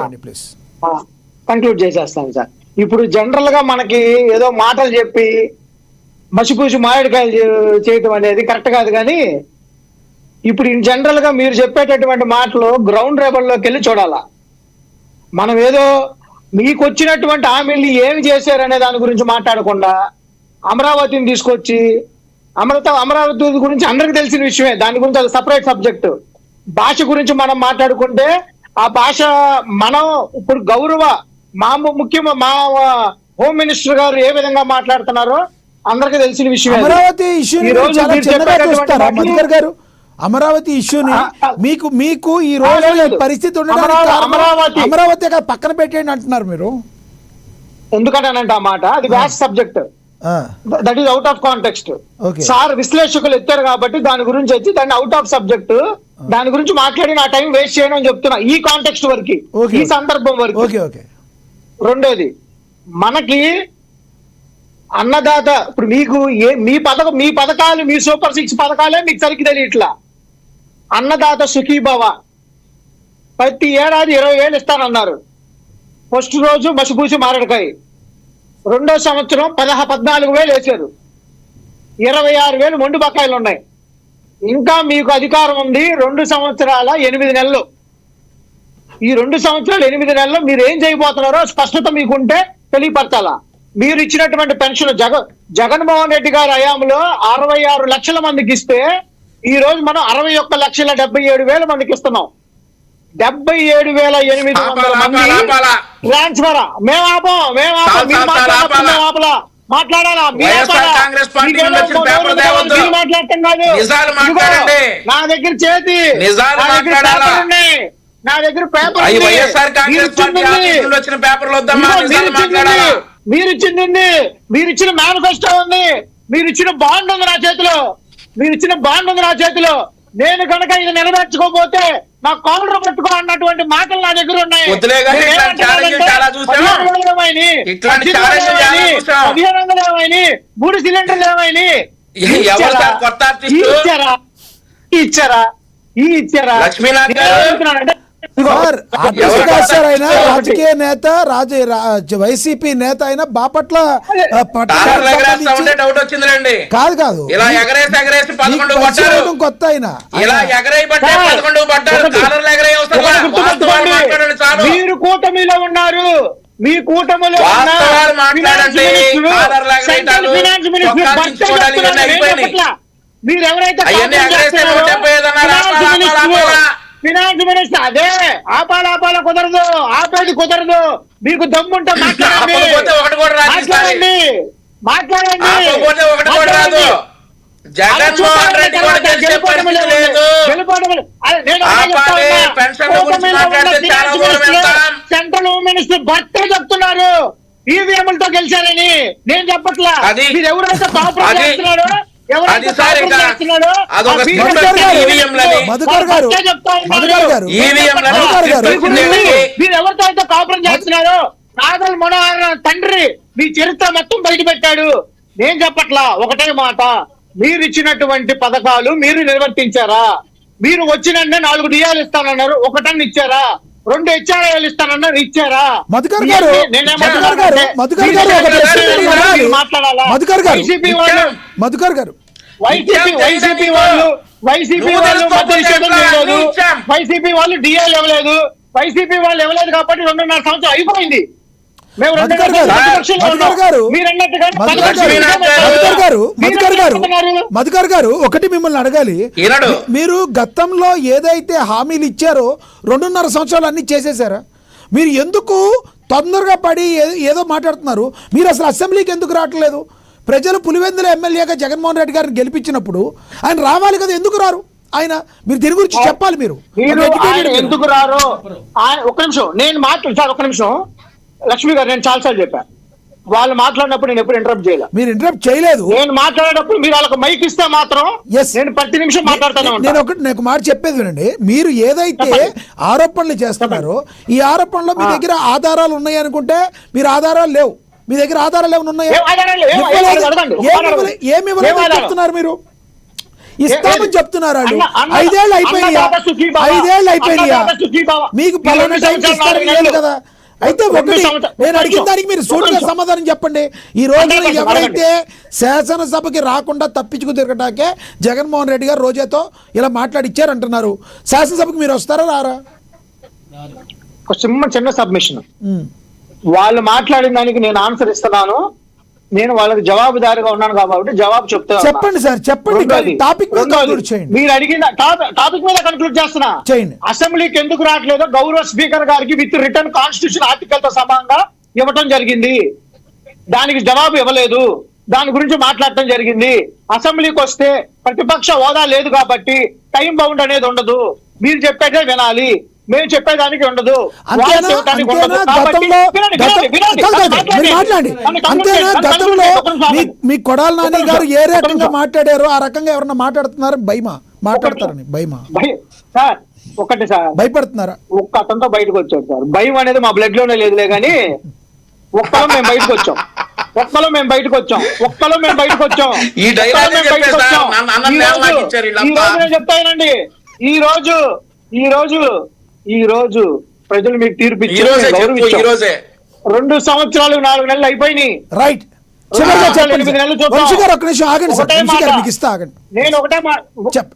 మాట్లాడండి please. Conclude చేసేస్తాను sir. ఇప్పుడు జనరల్ గా మనకి ఏదో మాటలు చెప్పి మసిపూసి మామిడికాయలు చేయటం అనేది కరెక్ట్ కాదు. కానీ ఇప్పుడు జనరల్ గా మీరు చెప్పేటటువంటి మాటలు గ్రౌండ్ లెవెల్లోకి వెళ్ళి చూడాలా. మనం ఏదో మీకు వచ్చినటువంటి హామీలు ఏమి చేశారనే దాని గురించి మాట్లాడకుండా అమరావతిని తీసుకొచ్చి అమరావతి గురించి అందరికి తెలిసిన విషయమే, దాని గురించి అది సపరేట్ సబ్జెక్టు. భాష గురించి మనం మాట్లాడుకుంటే ఆ భాష మనం ఇప్పుడు మా హోమ్ మినిస్టర్ గారు ఏ విధంగా మాట్లాడుతున్నారో అందరికీ తెలిసిన విషయం. అమరావతి ఇష్యూని మధుకర్ గారు, అమరావతి ఇష్యూని మీకు ఈ రోజు పరిస్థితి ఉండడానికి అమరావతి పక్కన పెట్టేయండి అంటున్నారు మీరు. ఎందుకంటానంటే ఆ మాట అది vast subject, that is out of context. Sir విశ్లేషకులు ఎత్తారు కాబట్టి దాని గురించి వచ్చి దాన్ని అవుట్ ఆఫ్ సబ్జెక్ట్, దాని గురించి మాట్లాడి నా టైం వేస్ట్ చేయడం అని చెప్తున్నా ఈ కాంటెక్స్ట్ వరకు, ఈ సందర్భం వరకు. రెండోది, మనకి అన్నదాత ఇప్పుడు మీకు మీ పథకాలు మీ సూపర్ 6 పథకాలే మీకు సరికి తెలియట్లా. అన్నదాత సుఖీభవ ప్రతి ఏడాది 20,000 ఇస్తానన్నారు. ఫస్ట్ రోజు మసిపూసి మారడకాయ, రెండో సంవత్సరం 14,000 వేశారు, 26,000 మొండి బకాయిలు ఉన్నాయి. ఇంకా మీకు అధికారం ఉంది 2 సంవత్సరాల 8 నెలలు. ఈ 2 సంవత్సరాలు 8 నెలల్లో మీరు ఏం చేయబోతున్నారో స్పష్టత మీకుంటే తెలియపరచాలా. మీరు ఇచ్చినటువంటి పెన్షన్ జగన్మోహన్ రెడ్డి గారి హయాంలో 66 లక్షల మందికి ఇస్తే ఈ రోజు మనం 61,77,000 మందికి ఇస్తున్నాం. 77,800 మంది ట్రాన్స్ఫర్. మేము మాట్లాడాలా మాట్లాడటం కాదు. నా దగ్గర చేతి నా దగ్గర పేపర్ మీరు ఇచ్చిన మేనిఫెస్టో ఉంది, మీరు ఇచ్చిన బాండ్ ఉంది నా చేతిలో. నేను కనుక ఇది నిలబెట్టుకోకపోతే నా కాలర్ పట్టుకో అన్నటువంటి మాటలు నా దగ్గర ఉన్నాయి. 1500 ఏమైనా 3 సిలిండర్లు ఏమైనా ఇచ్చారా? రాజకీయ నేత వైసీపీ నేత అయినా బాపట్ల కాదు కొత్త అయినా మీరు కూటమిలో ఉన్నారు, మీ కూటమిలో మీరు ఎవరైతే ఫినాన్స్ మినిస్టర్ అదే ఆపాల కుదరదు, ఆపేది కుదరదు. మీకు దమ్ముంటే మాట్లాడండి. Jaganmohan Reddy central home minister భర్తే చెప్తున్నారు ఈవీఎంలతో గెలిచారని. నేను చెప్పట్లా, మీరు ఎవరైతే కాంప్రమైజ్ చేస్తున్నారో మీరు ఎవరితో అయితే కాపురం చేస్తున్నారో నాగల్ మనోహర్ తండ్రి మీ చరిత్ర మొత్తం బయట పెట్టాడు. నేను చెప్పట్లా, ఒకటే మాట, మీరు ఇచ్చినటువంటి పథకాలు మీరు నిర్వర్తించారా? మీరు వచ్చినంటే 4 డియాలు ఇస్తానన్నారు, 1 ఇచ్చారా? 2 హెచ్ఆర్ఐలు ఇస్తానన్నారు, ఇచ్చారా? వైసీపీ వాళ్ళు డిఎల్ ఇవ్వలేదు, వైసీపీ వాళ్ళు ఇవ్వలేదు కాబట్టి 2.5 సంవత్సరం అయిపోయింది. మధుకర్ గారు ఒకటి మిమ్మల్ని అడగాలి, మీరు గతంలో ఏదైతే హామీలు ఇచ్చారో 2.5 సంవత్సరాలు అన్ని చేసేసారా? మీరు ఎందుకు తొందరగా పడి ఏదో మాట్లాడుతున్నారు? మీరు అసలు అసెంబ్లీకి ఎందుకు రావట్లేదు? ప్రజలు పులివెందుల ఎమ్మెల్యేగా జగన్మోహన్ రెడ్డి గారిని గెలిపించినప్పుడు ఆయన రావాలి కదా, ఎందుకు రారు? ఆయన మీరు దీని గురించి చెప్పాలి. మీరు ఎందుకు రారు? ఒక నిమిషం నేను మాట్లాడు, ఒక నిమిషం లక్ష్మి గారు, నేను చాలాసార్లు చెప్పాను, వాళ్ళు మాట్లాడినప్పుడు నేను ఎప్పుడు ఇంటరప్ట్ చేయలేదు. మీరు ఇంటరప్ట్ చేయలేదు. నేను మాట్లాడేటప్పుడు మీరు వాళ్ళకి మైక్ ఇస్తే మాత్రం నేను ప్రతి నిమిషం మాట్లాడతాను. నేను ఒక మాట చెప్పేది వినండి. మీరు ఏదైతే ఆరోపణలు చేస్తున్నారో ఈ ఆరోపణలో మీ దగ్గర ఆధారాలు ఉన్నాయి అనుకుంటే, మీరు ఆధారాలు లేవు. మీ దగ్గర ఆధారాలు ఏమైనా ఉన్నాయా? ఏమి చెప్తున్నారు మీరు? ఇస్తామని చెప్తున్నారు వాళ్ళు. అన్న- 5 ఏళ్ళు అయిపోయినాయా? అన్నదాత సుఖీభవ. 5 ఏళ్ళు అయిపోయినాయా? అన్నదాత సుఖీభవ. మీకు ఈ పలానా 2 టైం సంవత్సరాలు ఇస్తారని 4 లేదు కదా. అయితే రెండు ఒకటి సంవత్సరాలు- నేను అడిగిన దానికి మీరు ఒక్క సూటిగా నిమిషం. సమాధానం చెప్పండి. ఈ రోజున 100% ఎవరైతే శాసనసభకి రాకుండా తప్పించుకు తిరగటాకే జగన్మోహన్ రెడ్డి గారు రోజాతో ఇలా మాట్లాడిచ్చారంటున్నారు. శాసనసభకి మీరు వస్తారా రారా? ఒక చిన్న సబ్మిషన్. ఉమ్. వాళ్ళు మాట్లాడిన దానికి నేను ఆన్సర్ ఇస్తున్నాను. నేను వాళ్ళకి జవాబుదారిగా ఉన్నాను కాబట్టి జవాబు చెప్తాను. చెప్పండి సార్, చెప్పండి. రెండోది, టాపిక్ మీద రెండోది, conclude చేయండి. మీరు అడిగిన టాపిక్ మీద కన్క్లూడ్ చేస్తున్నా. చేయండి. అసెంబ్లీకి ఎందుకు రావట్లేదో గౌరవ స్పీకర్ గారికి విత్ రిటర్న్ కాన్స్టిట్యూషన్ ఆర్టికల్ తో సమానంగా ఇవ్వటం జరిగింది. దానికి జవాబు ఇవ్వలేదు. దాని గురించి మాట్లాడటం జరిగింది. అసెంబ్లీకి వస్తే ప్రతిపక్ష హోదా లేదు కాబట్టి టైం బౌండ్ అనేది ఉండదు. మీరు చెప్పేదే వినాలి, మేము చెప్పేదానికి ఉండదు. అంతేనా? వాళ్ళు చెప్పడానికి ఉండదు. అంతేనా? కాబట్టి గతంలో వినండి, గత- వినండి, వినండి. కాదు, కాదు, మాట్లాడండి. మీరు మాట్లాడండి. నన్ను conclude అంతేనా? చేయండి. నన్ను గతంలో conclude చేయండి. మీ కొడాల నాని గారు ఏ ఒక్క రకంగా నిమిషం. మాట్లాడారో ఆ రకంగా ఎవరన్నా మాట్లాడుతున్నారు భయమా? మాట్లాడతారని భయమా? సార్ ఒకటి సార్, భయపడుతున్నారా? ఒక్క అతనితో బయటకు వచ్చాడు సార్. భయం అనేది మా బ్లడ్ లోనే లేదులే కానీ ఒక్కలో మేము బయటకు వచ్చాం. ఈ డైలాగ్ చెప్పే సార్, అన్న డైలాగ్ ఇచ్చారు వీళ్ళంతా. నేను చెప్తానండి. ఈ రోజు ప్రజలు మీకు తీర్పు ఈ రోజే ఇచ్చారు, చెప్పు, ఈ గౌరవించాం. రోజే 2 సంవత్సరాలు 4 నెలలు అయిపోయినాయి. రైట్. రెండు చివరిగా సంవత్సరాలు, చెప్పండి 8 నెలలు సార్. చూద్దాం. వంశీ గారు ఒక్క నిమిషం ఆగండి సార్. ఒకటే వంశీ గారు మాట. మీకు ఇస్తా ఆగండి. నేను ఒకటే చెప్ప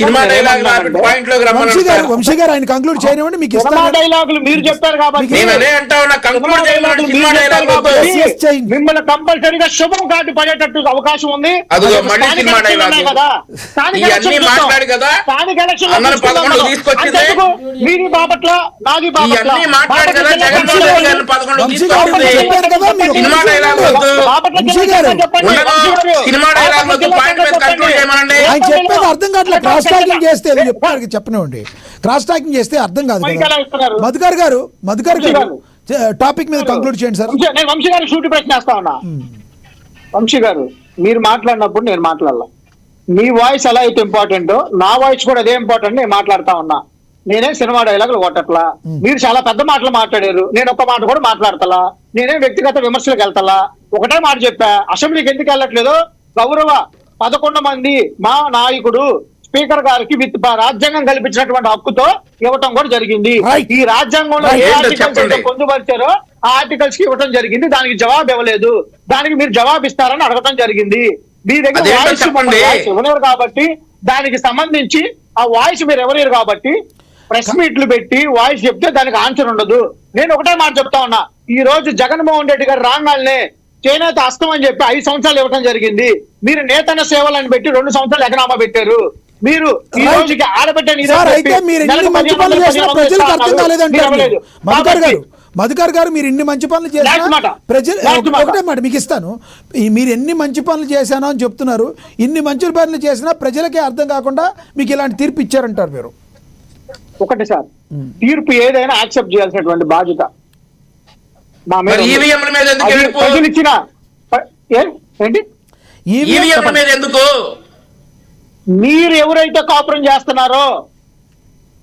సినిమా డైలాగ్ పాయింట్ లోకి రమ్మన్నారు. వంశీ గారు ఆయన కంక్లూడ్ చేయనివ్వండి, మీకు సినిమా ఇస్తాను. డైలాగులు మీరు చెప్పారు కాబట్టి నేను అదే అంటా ఉన్నా, కంక్లూడ్ చేయమని సినిమా డైలాగ్ వద్దు. Yes, చేయండి. మిమ్మల్ని కంపల్సరీగా శుభం కార్డు పడేటట్టు అవకాశం ఉంది. అదిగో మళ్ళీ స్థానిక సినిమా ఎలక్షన్లు డైలాగ్. ఉన్నాయి కదా. స్థానిక ఇవన్నీ ఎలక్షన్లు చూద్దాం. మాట్లాడు కదా. స్థానిక ఎలక్షన్లు అందరూ చూసుకుందాం 11 మనం. తీసుకొచ్చింది. అంతెందుకు మీది బాపట్ల, నాది బాపట్ల. ఇవన్నీ మాట్లాడు కదా, బాపట్ల జగన్మోహన్ జిల్లా రెడ్డి గారిని 11 వంశీ గారు తీసుకొచ్చింది. చెప్పారు కదా, మీరు సినిమా డైలాగ్ వద్దు. బాపట్ల వంశీ జిల్లా గారు, చెప్పండి. ఉండదు. వంశీ గారు. సినిమా డైలాగ్ వద్దు, పాయింట్ మీద కంక్లూడ్ చేయమనండి. ఆయన చెప్పేది అర్థం కావట్లేదు. క్రాస్ టాకింగ్ చేస్తే ఏదో చెప్తారు, చెప్పనివ్వండి. క్రాస్ టాకింగ్ చేస్తే అర్థం కాదు మైక్ కదా. ఎలా ఇస్తున్నారు? మధుకర్ గారు టాపిక్ మీద కంక్లూడ్ చేయండి సార్. నేను వంశీ గారికి సూటి ప్రశ్న వేస్తా ఉన్నా. వంశీ గారు, మీరు మాట్లాడినప్పుడు నేను మాట్లాడాల. మీ వాయిస్ ఎలా అయితే ఇంపార్టెంటో నా వాయిస్ కూడా అదే ఇంపార్టెంట్. నేను మాట్లాడుతా ఉన్నా. నేనేం సినిమా డైలాగులు కొట్టట్లా. మీరు చాలా పెద్ద మాటలు మాట్లాడారు, నేను ఒక్క మాట కూడా మాట్లాడతలా. నేనేం వ్యక్తిగత విమర్శలకు వెళ్తలా. ఒకటే మాట చెప్పా, అసెంబ్లీకి ఎందుకు వెళ్ళట్లేదు? గౌరవ 11 మంది మా నాయకుడు స్పీకర్ గారికి రాజ్యాంగం కల్పించినటువంటి హక్కుతో ఇవ్వటం కూడా జరిగింది. Right. ఈ రాజ్యాంగంలో ఏ ఏంటో ఆర్టికల్స్ చెప్పండి. అయితే పొందుపరిచారో ఆ ఆర్టికల్స్ కి ఇవ్వటం జరిగింది. దానికి జవాబు ఇవ్వలేదు. దానికి మీరు జవాబు ఇస్తారని అడగటం జరిగింది. మీ దగ్గర అదేంటో వాయిస్ చెప్పండి. ఇవ్వలేరు కాబట్టి దానికి సంబంధించి ఆ వాయిస్ మీరు ఎవరేరు కాబట్టి ప్రెస్ మీట్లు పెట్టి వాయిస్ చెప్తే దానికి ఆన్సర్ ఉండదు. నేను ఒకటే మాట చెప్తా ఉన్నా. ఈ రోజు జగన్మోహన్ రెడ్డి గారు రాగానే చేనేత హస్తం అని చెప్పి 5 సంవత్సరాలు ఇవ్వటం జరిగింది. మీరు నేతన్న సేవలను పెట్టి 2 సంవత్సరాలు ఎకనామా పెట్టారు. మీరు ఈ Right. రోజుకి ఆడబిడ్డ నిధి సార్, పెట్టి అయితే మీరు ఎన్ని నెలకు మంచి 15 పనులు చేసినా 15 ప్రజలకు అర్థం ఇస్తున్నారు. కాలేదంటే మీరు ఇవ్వలేదు. మధుకర్ గారు మీరు ఇన్ని మంచి పనులు Last చేసినా మాట. ప్రజలు Last మాట. ఒకటే మాట మీకు ఇస్తాను. మీరు ఎన్ని మంచి పనులు చేశానో అని చెప్తున్నారు. ఇన్ని మంచి పనులు చేసినా ప్రజలకే అర్థం కాకుండా మీకు ఇలాంటి తీర్పు ఇచ్చారంటారు మీరు. ఒకటి సార్, తీర్పు ఏదైనా యాక్సెప్ట్ చేయాల్సినటువంటి బాధ్యత మా మీద మరి ఉంది. ఈవీఎంల మీద ఎందుకు అది ఏడుపు? ప్రజలు ఇచ్చిన ఏంటి ఈవీఎంల మీద ఎందుకు? మీరు ఎవరైతే కాపురం చేస్తున్నారో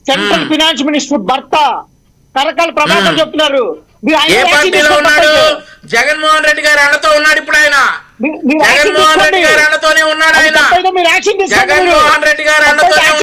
సెంట్రల్ ఫినాన్స్ మినిస్టర్ భర్త కరకాల ప్రభాకర్ చెప్తున్నారు. మీరు ఆయన ఏ యాక్షన్ పార్టీలో తీసుకోండి. ఉన్నాడు? జగన్మోహన్ రెడ్డి గారి అండతో ఉన్నాడు ఇప్పుడు ఆయన. మీరు యాక్షన్ జగన్మోహన్ రెడ్డి తీసుకోండి. గారి అండతోనే ఉన్నాడు అది ఆయన. తప్పైతే మీరు యాక్షన్ తీసుకోండి. జగన్మోహన్ రెడ్డి గారి అండతోనే